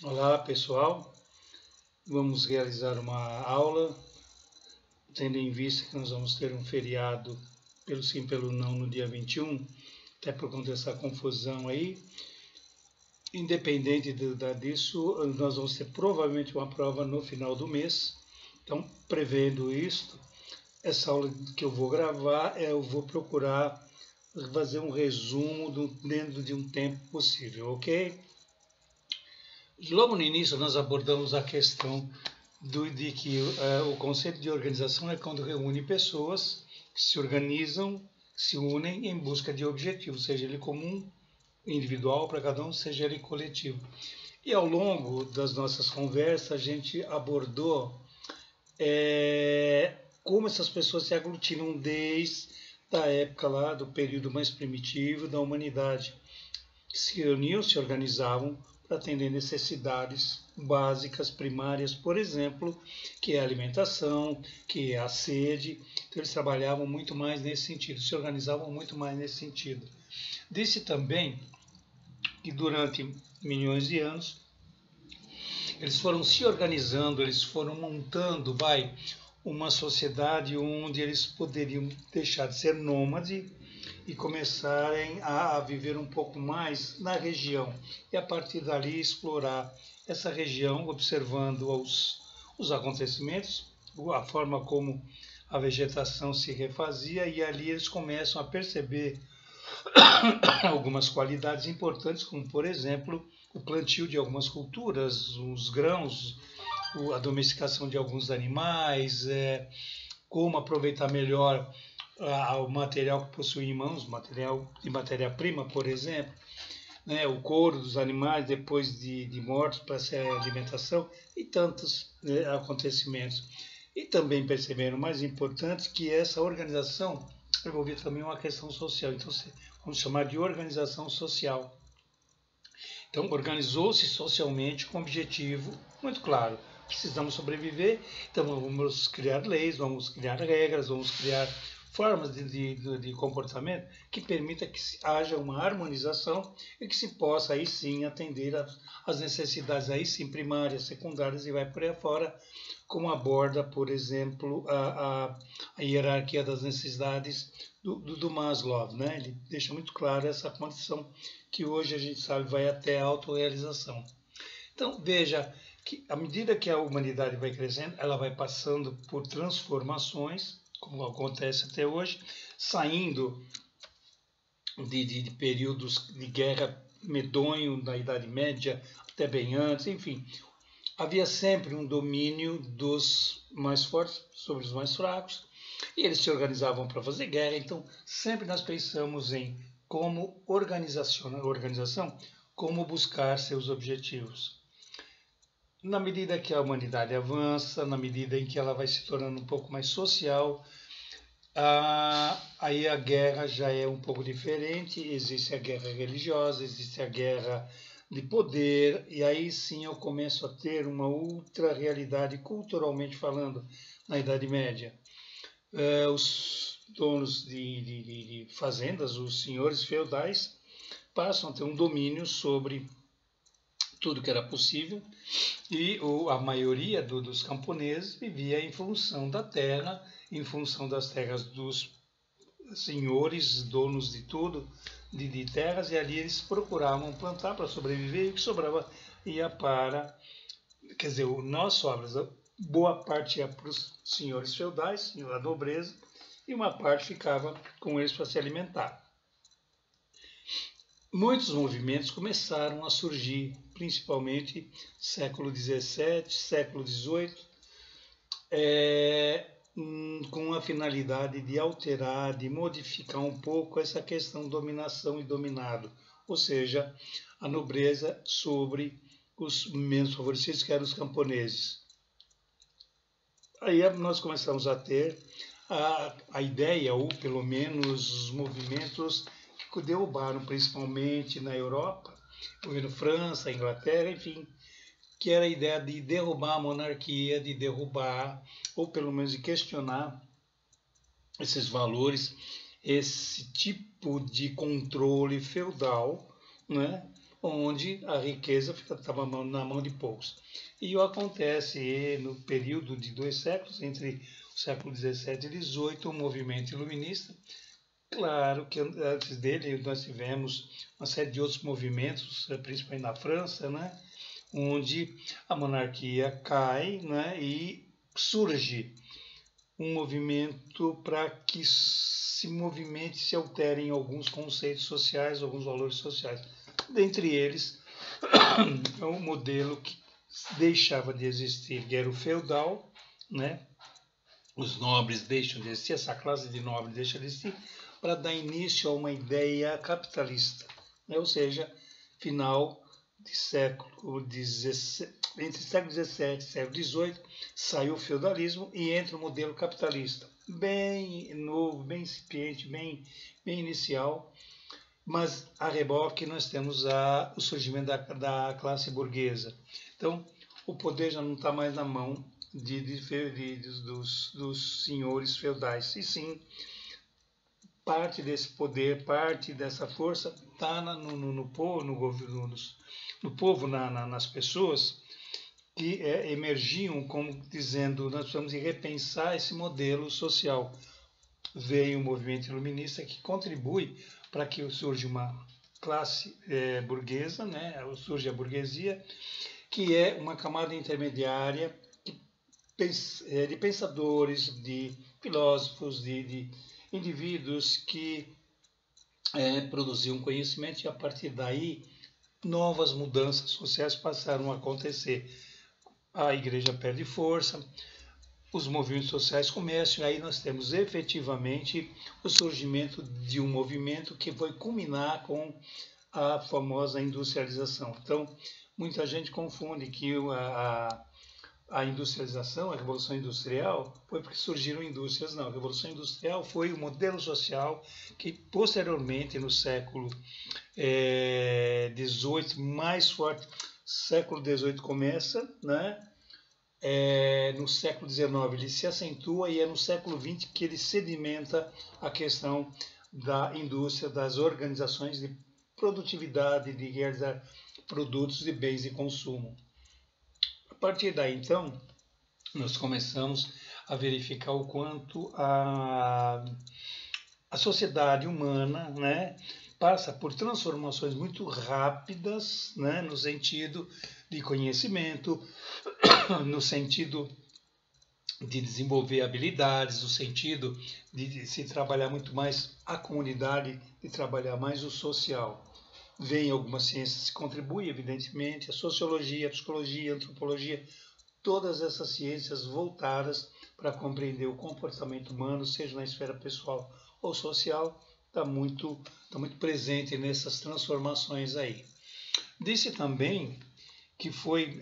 Olá pessoal, vamos realizar uma aula, tendo em vista que nós vamos ter um feriado pelo sim, pelo não no dia 21, até por conta dessa confusão aí. Independente disso, nós vamos ter provavelmente uma prova no final do mês. Então, prevendo isto, essa aula que eu vou gravar, eu vou procurar fazer um resumo dentro de um tempo possível, ok? Logo no início, nós abordamos a questão de que o conceito de organização é quando reúne pessoas que se organizam, se unem em busca de objetivos, seja ele comum, individual para cada um, seja ele coletivo. E ao longo das nossas conversas, a gente abordou como essas pessoas se aglutinam desde a época lá do período mais primitivo da humanidade, que se reuniam, se organizavam para atender necessidades básicas, primárias, por exemplo, que é a alimentação, que é a sede. Então eles trabalhavam muito mais nesse sentido, se organizavam muito mais nesse sentido. Disse também que durante milhões de anos eles foram se organizando, eles foram montando, uma sociedade onde eles poderiam deixar de ser nômades e começarem a viver um pouco mais na região e a partir dali explorar essa região, observando os acontecimentos, a forma como a vegetação se refazia, e ali eles começam a perceber algumas qualidades importantes, como por exemplo o plantio de algumas culturas, os grãos, a domesticação de alguns animais, como aproveitar melhor o material que possui em mãos, material de matéria-prima, por exemplo, né, o couro dos animais depois de mortos para ser alimentação e tantos acontecimentos. E também perceberam, mais importante, que essa organização envolvia também uma questão social, então vamos chamar de organização social. Então, organizou-se socialmente com um objetivo muito claro. Precisamos sobreviver, então vamos criar leis, vamos criar regras, vamos criar formas de comportamento que permita que haja uma harmonização e que se possa aí sim atender às necessidades aí sim primárias, secundárias e vai por aí fora, como aborda, por exemplo, a hierarquia das necessidades do Maslow, né? Ele deixa muito claro essa condição que hoje a gente sabe vai até a autorrealização. Então, veja que à medida que a humanidade vai crescendo, ela vai passando por transformações, como acontece até hoje, saindo de períodos de guerra medonho na Idade Média, até bem antes, enfim. Havia sempre um domínio dos mais fortes sobre os mais fracos, e eles se organizavam para fazer guerra, então sempre nós pensamos em como organização, como buscar seus objetivos. Na medida que a humanidade avança, na medida em que ela vai se tornando um pouco mais social, aí a guerra já é um pouco diferente, existe a guerra religiosa, existe a guerra de poder, e aí sim eu começo a ter uma outra realidade culturalmente falando na Idade Média. Os donos de fazendas, os senhores feudais, passam a ter um domínio sobre tudo que era possível, e a maioria dos camponeses vivia em função da terra, em função das terras dos senhores, donos de tudo, de terras, e ali eles procuravam plantar para sobreviver, e o que sobrava ia para, quer dizer, nós sobras, boa parte ia para os senhores feudais, a nobreza, e uma parte ficava com eles para se alimentar. Muitos movimentos começaram a surgir, principalmente século XVII, século XVIII, com a finalidade de alterar, de modificar um pouco essa questão dominação e dominado, ou seja, a nobreza sobre os menos favorecidos, que eram os camponeses. Aí nós começamos a ter a ideia, ou pelo menos os movimentos que derrubaram, principalmente na Europa, envolvendo França, Inglaterra, enfim, que era a ideia de derrubar a monarquia, de derrubar, ou pelo menos de questionar esses valores, esse tipo de controle feudal, né? onde a riqueza estava na mão de poucos. E acontece no período de 2 séculos, entre o século XVII e XVIII, o movimento iluminista. Claro que antes dele nós tivemos uma série de outros movimentos, principalmente na França, né, onde a monarquia cai, né, e surge um movimento para que se movimente, se alterem alguns conceitos sociais, alguns valores sociais. Dentre eles, é um modelo que deixava de existir, que era o feudal, né? Os nobres deixam de existir, essa classe de nobres deixa de existir, para dar início a uma ideia capitalista, né? Ou seja, final de século XVII, entre século XVII e século XVIII, saiu o feudalismo e entra o modelo capitalista, bem novo, bem incipiente, bem inicial, mas a reboque nós temos o surgimento da classe burguesa. Então, o poder já não está mais na mão dos senhores feudais, e sim, parte desse poder, parte dessa força está no povo, nas pessoas que emergiam como dizendo, nós precisamos repensar esse modelo social. Veio o movimento iluminista que contribui para que surja uma classe burguesa, né? Surge a burguesia, que é uma camada intermediária de pensadores, de filósofos, de indivíduos que produziam conhecimento, e a partir daí novas mudanças sociais passaram a acontecer. A igreja perde força, os movimentos sociais começam, e aí nós temos efetivamente o surgimento de um movimento que vai culminar com a famosa industrialização. Então, muita gente confunde que a industrialização, a Revolução Industrial, foi porque surgiram indústrias. Não, a Revolução Industrial foi o modelo social que, posteriormente, no século XVIII, mais forte, século XVIII começa, né? No século XIX ele se acentua, e é no século XX que ele sedimenta a questão da indústria, das organizações de produtividade, de realizar produtos de bens de consumo. A partir daí, então, nós começamos a verificar o quanto a sociedade humana, né, passa por transformações muito rápidas, né, no sentido de conhecimento, no sentido de desenvolver habilidades, no sentido de se trabalhar muito mais a comunidade, de trabalhar mais o social. Vem algumas ciências que contribuem, evidentemente, a sociologia, a psicologia, a antropologia, todas essas ciências voltadas para compreender o comportamento humano, seja na esfera pessoal ou social, está muito presente nessas transformações aí. Disse também que foi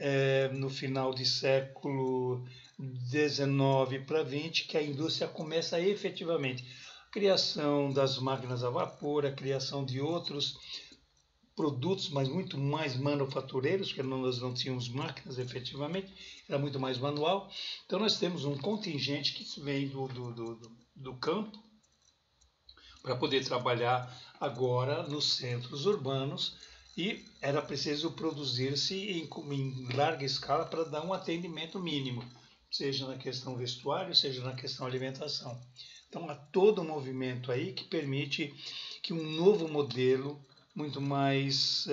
no final do século XIX para XX que a indústria começa efetivamente a criação das máquinas a vapor, a criação de outros produtos, mas muito mais manufatureiros, porque nós não tínhamos máquinas efetivamente, era muito mais manual. Então nós temos um contingente que vem do campo para poder trabalhar agora nos centros urbanos, e era preciso produzir-se em larga escala para dar um atendimento mínimo, seja na questão vestuário, seja na questão alimentação. Então há todo um movimento aí que permite que um novo modelo muito mais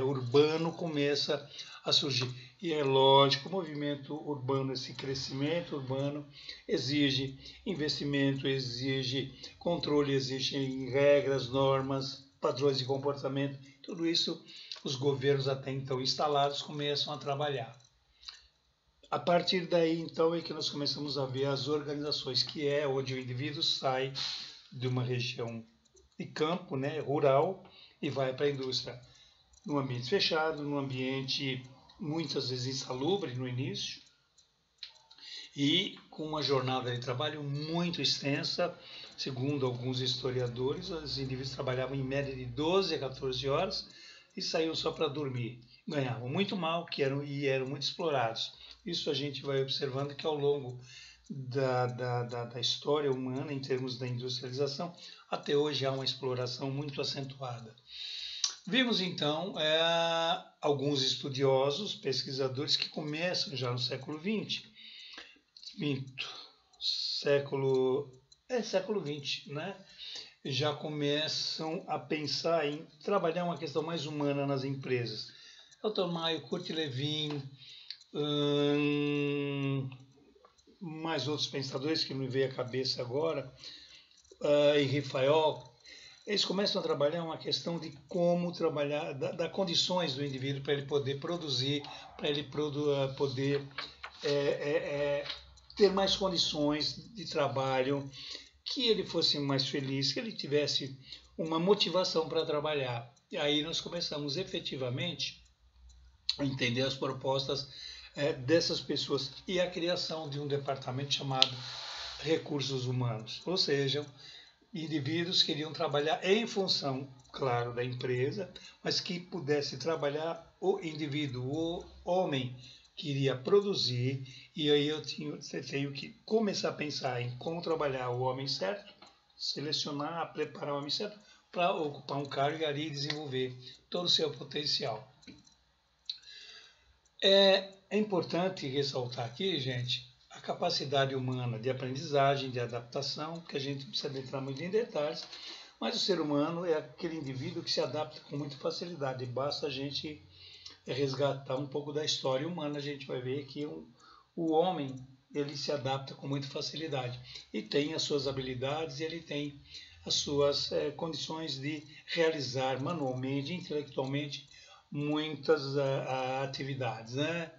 urbano começa a surgir. E é lógico, o movimento urbano, esse crescimento urbano, exige investimento, exige controle, exige regras, normas, padrões de comportamento. Tudo isso os governos até então instalados começam a trabalhar. A partir daí, então, é que nós começamos a ver as organizações, que é onde o indivíduo sai de uma região de campo, né, rural, e vai para a indústria, num ambiente fechado, num ambiente muitas vezes insalubre no início, e com uma jornada de trabalho muito extensa. Segundo alguns historiadores, os indivíduos trabalhavam em média de 12 a 14 horas e saíam só para dormir. Ganhavam muito mal e eram muito explorados. Isso a gente vai observando que ao longo da história humana, em termos da industrialização, até hoje há uma exploração muito acentuada. Vimos então alguns estudiosos, pesquisadores que começam já no século XX, século XX, né? Já começam a pensar em trabalhar uma questão mais humana nas empresas. Elton Maio, Kurt Lewin, mais outros pensadores que me veio à cabeça agora, Henri Fayol, eles começam a trabalhar uma questão de como trabalhar, das condições do indivíduo para ele poder produzir, para ele poder ter mais condições de trabalho, que ele fosse mais feliz, que ele tivesse uma motivação para trabalhar. E aí nós começamos efetivamente a entender as propostas dessas pessoas e a criação de um departamento chamado Recursos Humanos, ou seja, indivíduos que iriam trabalhar em função, claro, da empresa, mas que pudesse trabalhar o indivíduo, o homem que iria produzir, e aí eu tenho que começar a pensar em como trabalhar o homem certo, selecionar, preparar o homem certo para ocupar um cargo e ali desenvolver todo o seu potencial. É importante ressaltar aqui, gente, a capacidade humana de aprendizagem, de adaptação, que a gente não precisa entrar muito em detalhes, mas o ser humano é aquele indivíduo que se adapta com muita facilidade. Basta a gente resgatar um pouco da história humana, a gente vai ver que o homem ele se adapta com muita facilidade e tem as suas habilidades, e ele tem as suas condições de realizar manualmente, intelectualmente, muitas atividades, né?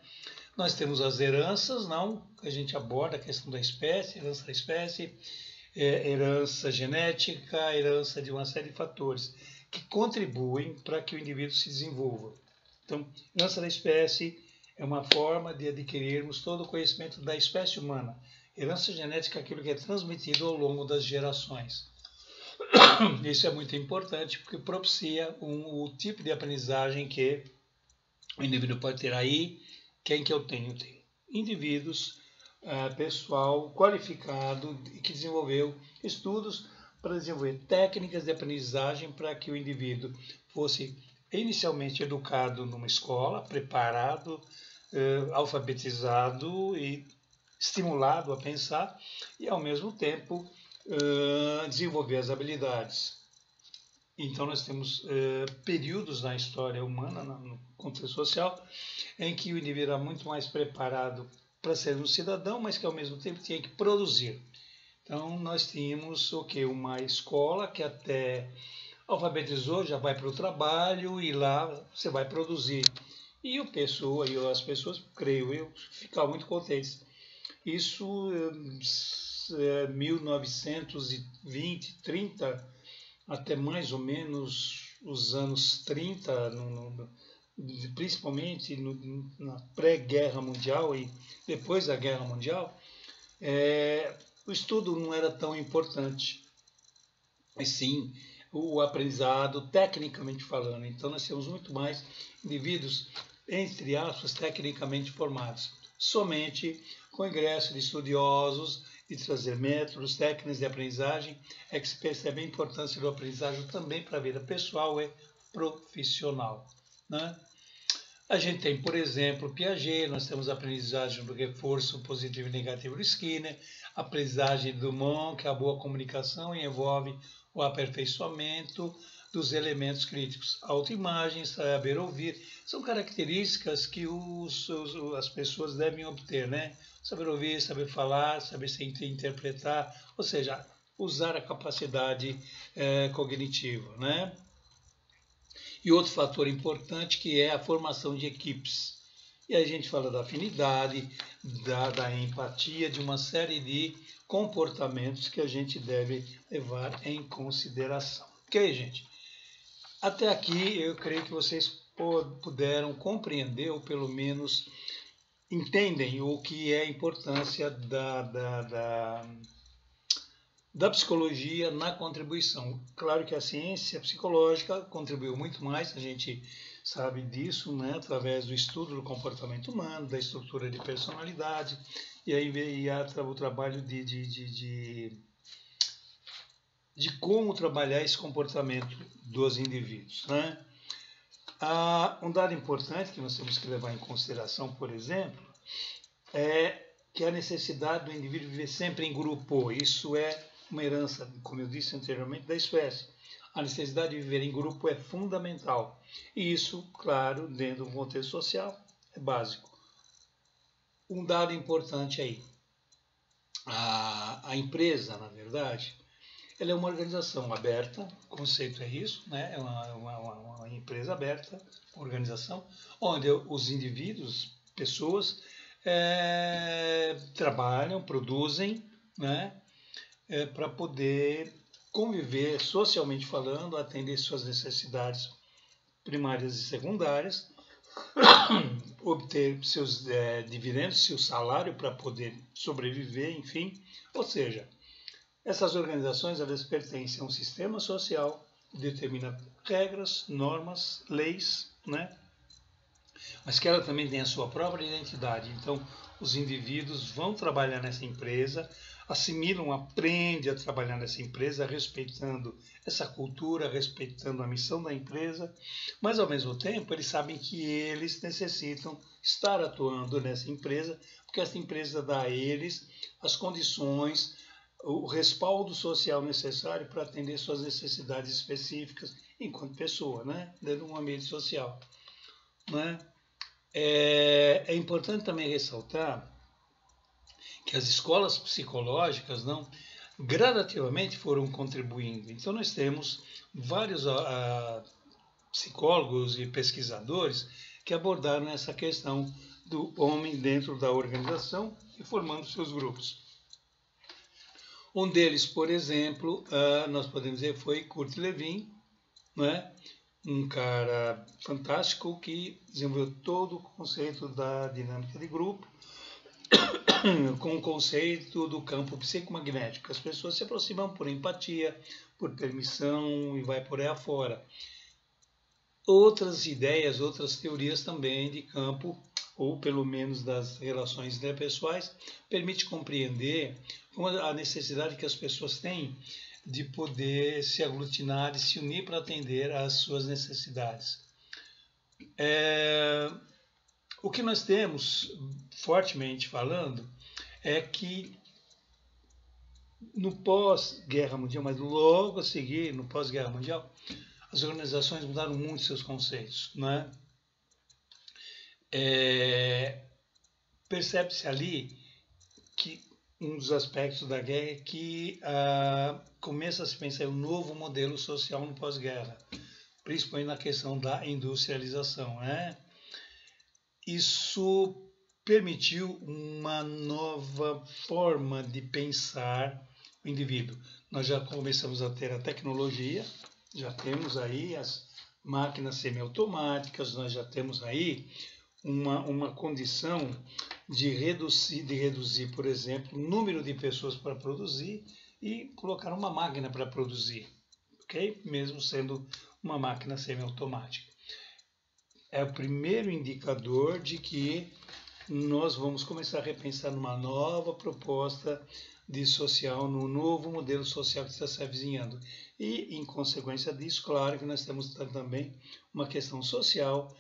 Nós temos as heranças, não? A gente aborda a questão da espécie, herança da espécie, herança genética, herança de uma série de fatores que contribuem para que o indivíduo se desenvolva. Então, herança da espécie é uma forma de adquirirmos todo o conhecimento da espécie humana. Herança genética é aquilo que é transmitido ao longo das gerações. Isso é muito importante porque propicia o tipo de aprendizagem que o indivíduo pode ter. Aí, quem que eu tenho? Tenho indivíduos, pessoal qualificado que desenvolveu estudos para desenvolver técnicas de aprendizagem para que o indivíduo fosse inicialmente educado numa escola, preparado, alfabetizado e estimulado a pensar e, ao mesmo tempo, desenvolver as habilidades. Então, nós temos períodos na história humana, no contexto social, em que o indivíduo era muito mais preparado para ser um cidadão, mas que, ao mesmo tempo, tinha que produzir. Então, nós tínhamos uma escola que até alfabetizou, já vai para o trabalho e lá você vai produzir. E as pessoas, creio eu, ficavam muito contentes. Isso 1920, 30, até mais ou menos os anos 30, principalmente na pré-guerra mundial e depois da guerra mundial, o estudo não era tão importante, mas sim o aprendizado tecnicamente falando. Então nós temos muito mais indivíduos, entre aspas, tecnicamente formados. Somente com o ingresso de estudiosos, de trazer métodos, técnicas de aprendizagem, é que se percebe a importância do aprendizagem também para a vida pessoal e profissional, né? A gente tem, por exemplo, Piaget, nós temos a aprendizagem do reforço positivo e negativo do Skinner, a aprendizagem do Dumont, que é a boa comunicação e envolve o aperfeiçoamento dos elementos críticos. Autoimagem, saber ouvir, são características que as pessoas devem obter, né? Saber ouvir, saber falar, saber se interpretar, ou seja, usar a capacidade cognitiva, né? E outro fator importante que é a formação de equipes. E aí a gente fala da afinidade, da empatia, de uma série de comportamentos que a gente deve levar em consideração. Ok, gente? Até aqui eu creio que vocês puderam compreender, ou pelo menos entendem o que é a importância da psicologia na contribuição. Claro que a ciência psicológica contribuiu muito mais, a gente sabe disso, né, através do estudo do comportamento humano, da estrutura de personalidade, e aí o trabalho de como trabalhar esse comportamento dos indivíduos, né? Um dado importante que nós temos que levar em consideração, por exemplo, é que a necessidade do indivíduo viver sempre em grupo. Isso é uma herança, como eu disse anteriormente, da Suécia. A necessidade de viver em grupo é fundamental. E isso, claro, dentro do contexto social, é básico. Um dado importante aí. A empresa, na verdade, ela é uma organização aberta, o conceito é isso, né? É uma empresa aberta, uma organização, onde os indivíduos, pessoas, trabalham, produzem, né? Para poder conviver, socialmente falando, atender suas necessidades primárias e secundárias, obter seus dividendos, seu salário para poder sobreviver, enfim. Ou seja, essas organizações elas pertencem a um sistema social que determina regras, normas, leis, né? Mas que ela também tem a sua própria identidade. Então, os indivíduos vão trabalhar nessa empresa, assimilam, aprendem a trabalhar nessa empresa, respeitando essa cultura, respeitando a missão da empresa, mas ao mesmo tempo eles sabem que eles necessitam estar atuando nessa empresa, porque essa empresa dá a eles as condições, o respaldo social necessário para atender suas necessidades específicas enquanto pessoa, né? Dentro de um ambiente social. Né? É importante também ressaltar que as escolas psicológicas gradativamente foram contribuindo. Então nós temos vários psicólogos e pesquisadores que abordaram essa questão do homem dentro da organização e formando seus grupos. Um deles, por exemplo, nós podemos dizer, foi Kurt Lewin, né? Um cara fantástico que desenvolveu todo o conceito da dinâmica de grupo com o conceito do campo psicomagnético. As pessoas se aproximam por empatia, por permissão e vai por aí afora. Outras ideias, outras teorias também de campo, ou pelo menos das relações interpessoais, permite compreender a necessidade que as pessoas têm de poder se aglutinar e se unir para atender às suas necessidades. O que nós temos, fortemente falando, é que no pós-guerra mundial, mas logo a seguir, no pós-guerra mundial, as organizações mudaram muito seus conceitos, né? Percebe-se ali que um dos aspectos da guerra é que começa a se pensar em um novo modelo social no pós-guerra, principalmente na questão da industrialização, né? Isso permitiu uma nova forma de pensar o indivíduo. Nós já começamos a ter a tecnologia, já temos aí as máquinas semiautomáticas, nós já temos aí uma condição de reduzir, por exemplo, o número de pessoas para produzir e colocar uma máquina para produzir, ok? Mesmo sendo uma máquina semiautomática. É o primeiro indicador de que nós vamos começar a repensar numa nova proposta de social, num novo modelo social que está se avizinhando. E, em consequência disso, claro que nós temos também uma questão social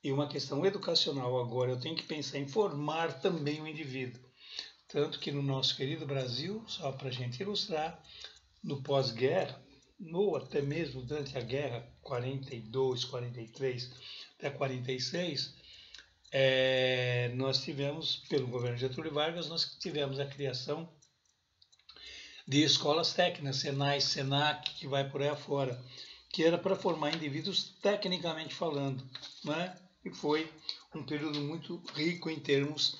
e uma questão educacional. Agora, eu tenho que pensar em formar também o indivíduo. Tanto que no nosso querido Brasil, só para a gente ilustrar, no pós-guerra, ou até mesmo durante a guerra, 42, 43 até 46, nós tivemos, pelo governo Getúlio Vargas, nós tivemos a criação de escolas técnicas, Senai, Senac, que vai por aí afora, que era para formar indivíduos tecnicamente falando, né? E foi um período muito rico em termos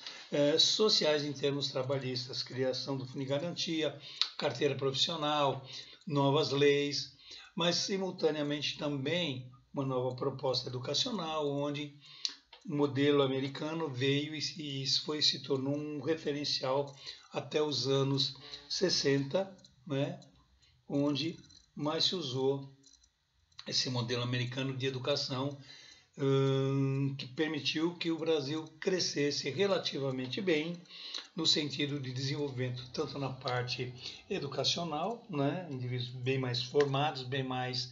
sociais, em termos trabalhistas, criação do Fundo de Garantia, carteira profissional, novas leis, mas simultaneamente também uma nova proposta educacional, onde o modelo americano veio e se tornou um referencial até os anos 60, né, onde mais se usou esse modelo americano de educação, que permitiu que o Brasil crescesse relativamente bem no sentido de desenvolvimento, tanto na parte educacional, né, indivíduos bem mais formados, bem mais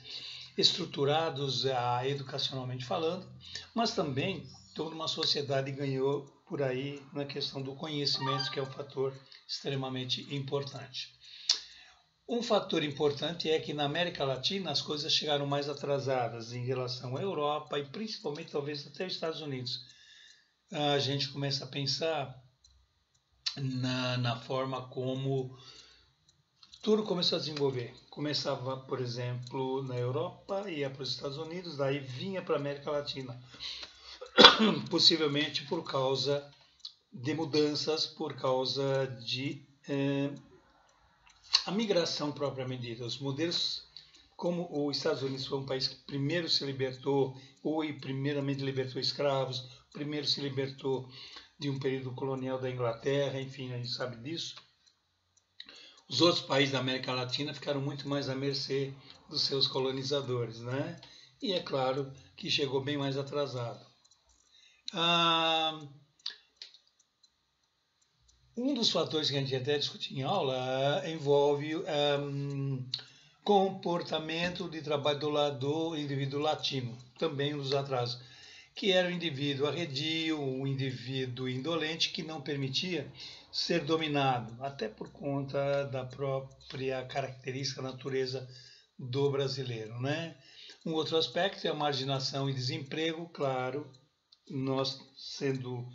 estruturados educacionalmente falando, mas também toda uma sociedade ganhou por aí na questão do conhecimento, que é um fator extremamente importante. Um fator importante é que na América Latina as coisas chegaram mais atrasadas em relação à Europa e principalmente talvez até os Estados Unidos. A gente começa a pensar na forma como tudo começou a desenvolver. Começava, por exemplo, na Europa, ia para os Estados Unidos, daí vinha para a América Latina. Possivelmente por causa de mudanças, por causa de a migração propriamente dita. Os modelos, como os Estados Unidos foi um país que primeiro se libertou, ou primeiramente libertou escravos, primeiro se libertou de um período colonial da Inglaterra, enfim, a gente sabe disso. Os outros países da América Latina ficaram muito mais à mercê dos seus colonizadores, né? E é claro que chegou bem mais atrasado. Um dos fatores que a gente até discutiu em aula envolve comportamento de trabalho do indivíduo latino, também um dos atrasos, que era o indivíduo arredio, o indivíduo indolente que não permitia ser dominado, até por conta da própria característica, natureza do brasileiro, né? Um outro aspecto é a marginação e desemprego, claro, nós sendo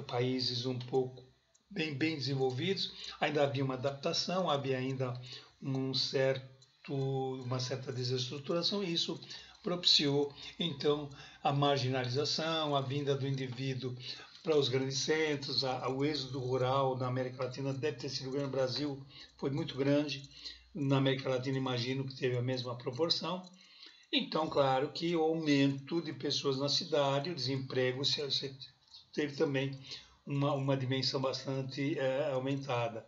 países um pouco bem desenvolvidos, ainda havia uma adaptação, havia ainda uma certa desestruturação, e isso propiciou então a marginalização, a vinda do indivíduo para os grandes centros, o êxodo rural na América Latina deve ter sido grande, no Brasil foi muito grande, na América Latina imagino que teve a mesma proporção. Então, claro que o aumento de pessoas na cidade, o desemprego teve também uma dimensão bastante aumentada.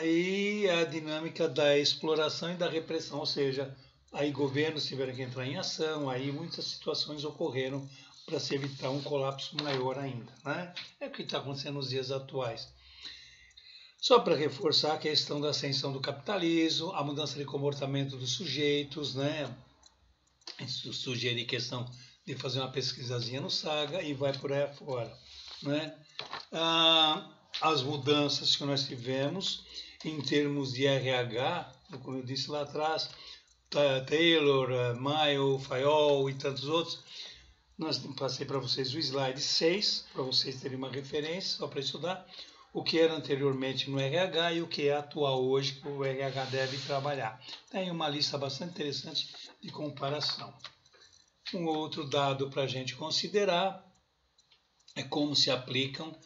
E a dinâmica da exploração e da repressão, ou seja, aí governos tiveram que entrar em ação, aí muitas situações ocorreram para se evitar um colapso maior ainda, né? É o que está acontecendo nos dias atuais. Só para reforçar a questão da ascensão do capitalismo, a mudança de comportamento dos sujeitos, né? Isso sugere questão de fazer uma pesquisazinha no Saga e vai por aí afora, né? As mudanças que nós tivemos em termos de RH, como eu disse lá atrás, Taylor, Mayo, Fayol e tantos outros, passei para vocês o slide 6, para vocês terem uma referência, só para estudar o que era anteriormente no RH e o que é atual hoje que o RH deve trabalhar. Tem uma lista bastante interessante de comparação. Um outro dado para a gente considerar é como se aplicam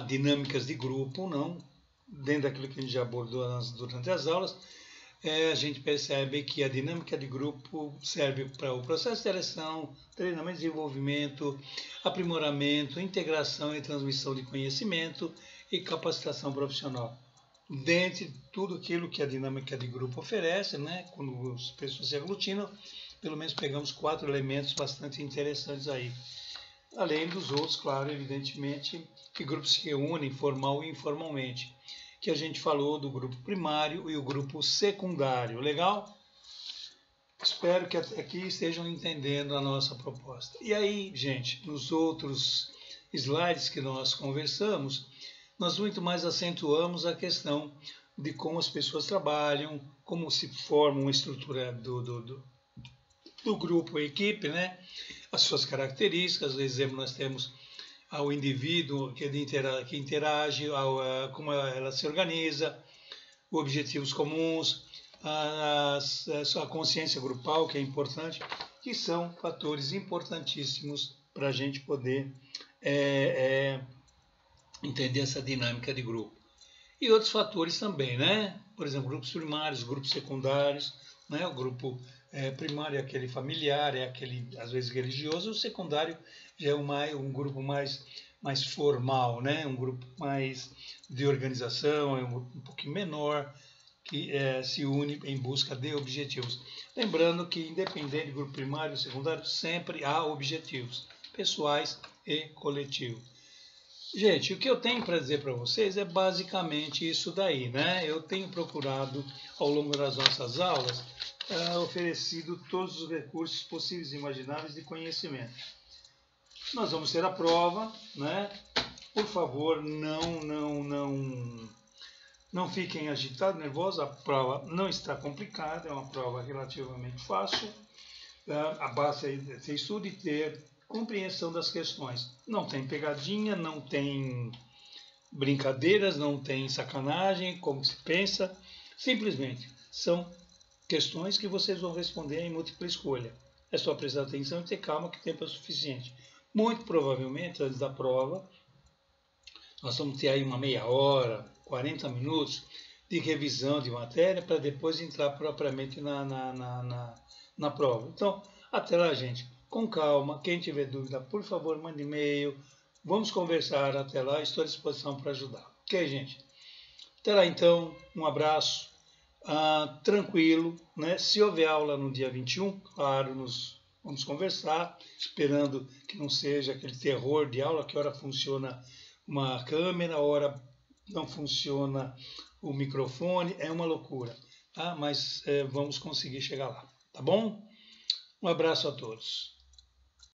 dinâmicas de grupo, não, dentro daquilo que a gente já abordou durante as aulas. A gente percebe que a dinâmica de grupo serve para o processo de seleção, treinamento, desenvolvimento, aprimoramento, integração e transmissão de conhecimento e capacitação profissional. Dentre tudo aquilo que a dinâmica de grupo oferece, né, quando as pessoas se aglutinam, pelo menos pegamos 4 elementos bastante interessantes aí. Além dos outros, claro, evidentemente, que grupos se reúnem formal e informalmente, que a gente falou do grupo primário e o grupo secundário. Legal? Espero que até aqui estejam entendendo a nossa proposta. E aí, gente, nos outros slides que nós conversamos, nós muito mais acentuamos a questão de como as pessoas trabalham, como se forma uma estrutura do grupo, a equipe, né? As suas características. Por exemplo, nós temos ao indivíduo que interage, como ela se organiza, objetivos comuns, a consciência grupal, que é importante, que são fatores importantíssimos para a gente poder entender essa dinâmica de grupo. E outros fatores também, né? Por exemplo, grupos primários, grupos secundários, né? O grupo primário é aquele familiar, é aquele, às vezes, religioso, o secundário já é um grupo mais formal, né? Um grupo mais de organização, é um pouquinho menor, que se une em busca de objetivos. Lembrando que, independente do grupo primário ou secundário, sempre há objetivos pessoais e coletivos. Gente, o que eu tenho para dizer para vocês é basicamente isso daí, né? Eu tenho procurado, ao longo das nossas aulas, oferecido todos os recursos possíveis e imagináveis de conhecimento. Nós vamos ter a prova, né? Por favor, não fiquem agitados, nervosos. A prova não está complicada, é uma prova relativamente fácil. A base é ter estudo e ter compreensão das questões. Não tem pegadinha, não tem brincadeiras, não tem sacanagem, como se pensa. Simplesmente são questões que vocês vão responder em múltipla escolha. É só prestar atenção e ter calma, que tempo é suficiente. Muito provavelmente, antes da prova, nós vamos ter aí uma meia hora, 40 minutos de revisão de matéria para depois entrar propriamente na prova. Então, até lá, gente, com calma. Quem tiver dúvida, por favor, mande e-mail. Vamos conversar até lá. Estou à disposição para ajudar. Ok, gente? Até lá, então. Um abraço. Tranquilo, né? Se houver aula no dia 21, claro, vamos conversar, esperando que não seja aquele terror de aula, que hora funciona uma câmera, hora não funciona o microfone, é uma loucura, tá? Mas vamos conseguir chegar lá, tá bom? Um abraço a todos.